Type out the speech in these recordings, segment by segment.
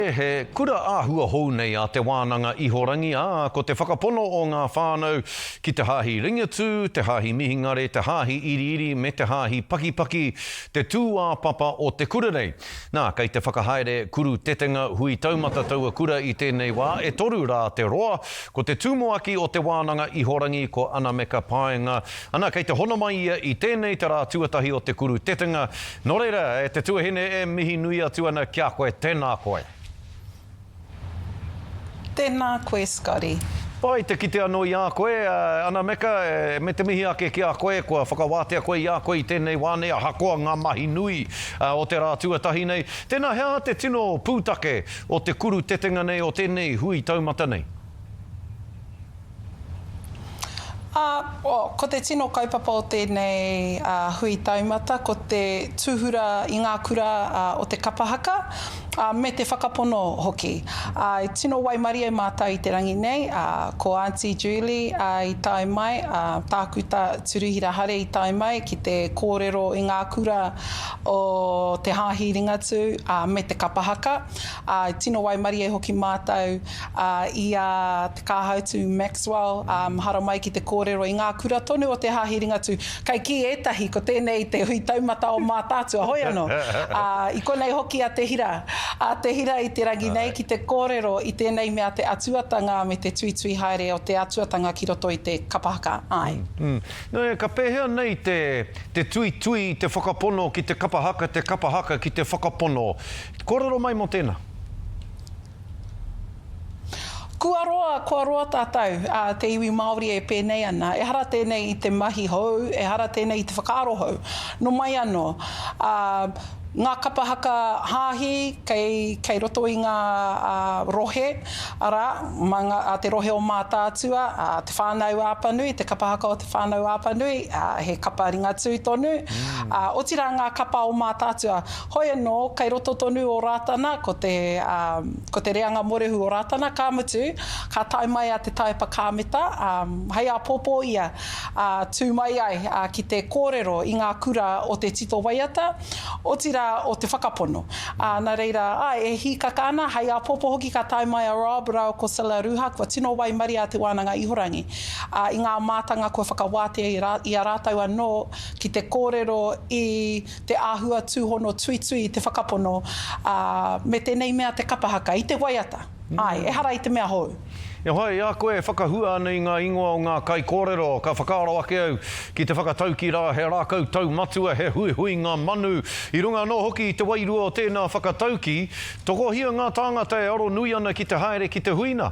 He kura āhua hou nei a te wānanga ihorangi ko te whakapono o ngā whānau ki te hāhi ringatu, te hāhi mihingare, te hāhi iriiri me te hāhi pakipaki, te tūā papa o te kura nei. Nā, kei te whakahaere kuru tetenga hui taumata taua kura i tēnei wā, e toru rā te roa, ko te tūmoaki o te wānanga ihorangi ko Anameka Paenga. Ana, kei te hono mai ia i tēnei te rā tuatahi o te kuru tetenga. Nō reira, te tuahine e mihi nui atu ana kia koe, tēnā koe. Tēnā koe, Scotty. Pai, te kite anō i a koe, Anameka, me te mihi ake ki a koe, kua whakawātea koe i a koe i tēnei wāne, a hakoa ngā mahi nui o te rā tuatahi nei. Tēnā hea te tino pūtake o te kuru tetenga nei o tēnei hui taumata nei? Ko te tino kaupapa o tēnei hui taumata, ko te tuhura i ngā kura o te kapahaka, me te whakapono hoki. I tino waimaria mātou i te rangi nei, ko Auntie Julie i tae mai, tāku turuhira hare i tae mai ki te kōrero i ngā kura o te hāhi ringatu me te kapahaka. Tino waimaria hoki mātou i te kāhautu Maxwell, hara mai ki te kōrero i ngā kura tonu o te hāhi ringatu. Kai ki etahi ko tēnei te hui taumata o mā tātua, hoi anō. I konei hoki a te hira. Te hira i te rangi nei ki te kōrero i tēnei mea te atuatanga me te tuitui haere o te atuatanga ki roto i te kapahaka. Ai. No, ka pēhea nei te tuitui, te whakapono ki te kapahaka ki te whakapono. Kōrero mai mo tēnā? Kua roa tātou, te iwi Māori e pēnei ana. E hara tēnei i te mahi hou, e hara tēnei i te whakaaro hou. No mai anō. Ngā kapahaka hāhi, kei roto i ngā rohe, te rohe o mā tātua, te whānau āpanui, te kapahaka o te whānau āpanui, he kapa ringatu tonu. O tira ngā kapa o mā tātua, hoi anō, kei roto tonu o rātana, ko te reanga morehu o rātana, ka mutu, ka tai mai a te taipa kāmeta, hei a pōpō ia, tū mai ai ki te kōrero i ngā kura o te tito waiata, o tira o te whakapono. Nā reira, e hikaka ana, hei a pōpō hoki ka tai mai a Rob, rau ko Sila Ruha, kua tino wai mari a te wānanga ihorangi. I ngā mātanga kua whakawātea i a rātau anō ki te kōrero i te āhua tūhono tuitui i te whakapono, me tēnei mea te kapahaka, i te waiata. Ai, e hara i te mea hou. Ia hoi, a koe whakahua nei ngā ingoa o ngā kai kōrero, ka whakaaro ake au ki te whakatauki rā, he rākau tau matua, he hui ngā manu. I runga anō hoki i te wairua o tēnā whakatauki, tokohia ngā tāngata e aro nui ana ki te haere ki te huina?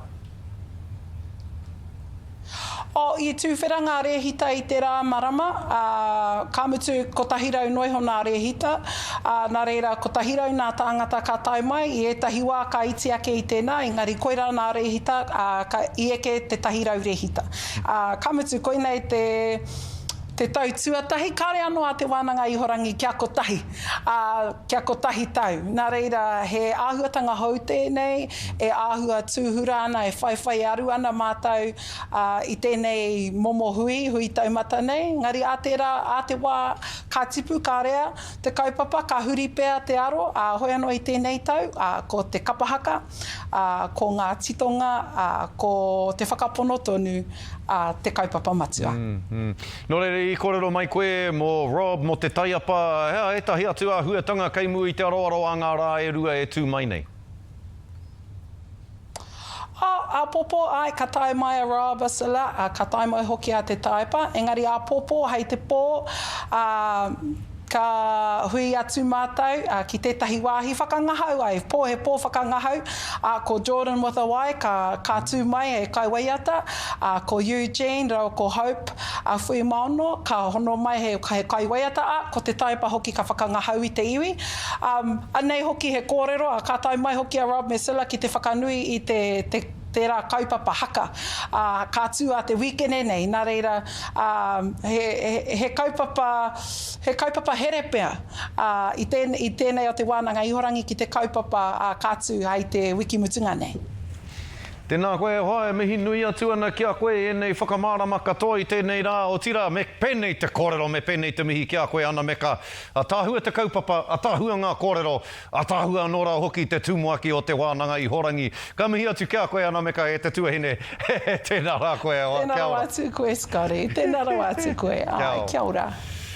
I tūwhera ngā rehita i te rā marama, ka mutu ko tahirau noiho ngā rehita, nā reira ko tahirau ngā tāngata ka tai mai, i etahi wā ka iti ake i tēnā, engari koira ngā rehita, i eke te tahirau rehita. Ka mutu koinei te tau tuatahi, kāre anō a te wānanga ihorangi kia kotahi, kia kotahi tau. Nā reira, he āhuatanga hou tēnei, e āhua tūhura ana, e whaiwhai aru ana mātou i tēnei momo hui taumata nei. Ngari a te wā, ka tipu, ka rea, te kaupapa, ka huri pēa te aro, hoi anō i tēnei tau, ko te kapahaka, ko ngā titonga, ko te whakapono tonu, te kaupapa matua. Nō reira, i kōrero mai koe mo Rob, mo te taiapa, etahi atu a huatanga kei mu i te aroaroa ngā rā e rua e tū mai nei? A popo, ai, ka tai mai a Rob Asila, ka tai mai hoki a te taipa, engari a popo, hei te pō, ka hui atu mātou ki tētahi wāhi whakangahau ai, he pō whakangahau, ko Jordan with a wai, ka tū mai e kai waiata, ko Eugene, rau ko Hope, whui maono, ka hono mai he kai waiata, ko te taipa hoki ka whakangahau i te iwi. Anei hoki he kōrero, ka tai mai hoki a Rob Mesila ki te whakanui i te rā kaupapa haka, ka tū a te wikene nei, nā reira, he kaupapa herepea i tēnei o te wānanga ihorangi ki te kaupapa ka tū ai te wikimutunga nei. Tēnā koe hoa mihi nui atu ana kia koe e nei whakamārama katoa I tēnei rā o tira me pēnei te kōrero me pēnei te mihi kia koe ana me ka a tāhua te kaupapa, a tāhua ngā kōrero, a tāhua nora hoki te tūmuaki o te wānanga Ihorangi. Ka mihi atu kia koe ana me ka e te tuahine. Tēnā rā koe. Tēnā rā atu koe, Scotty. Tēnā rā atu koe. Kia ora.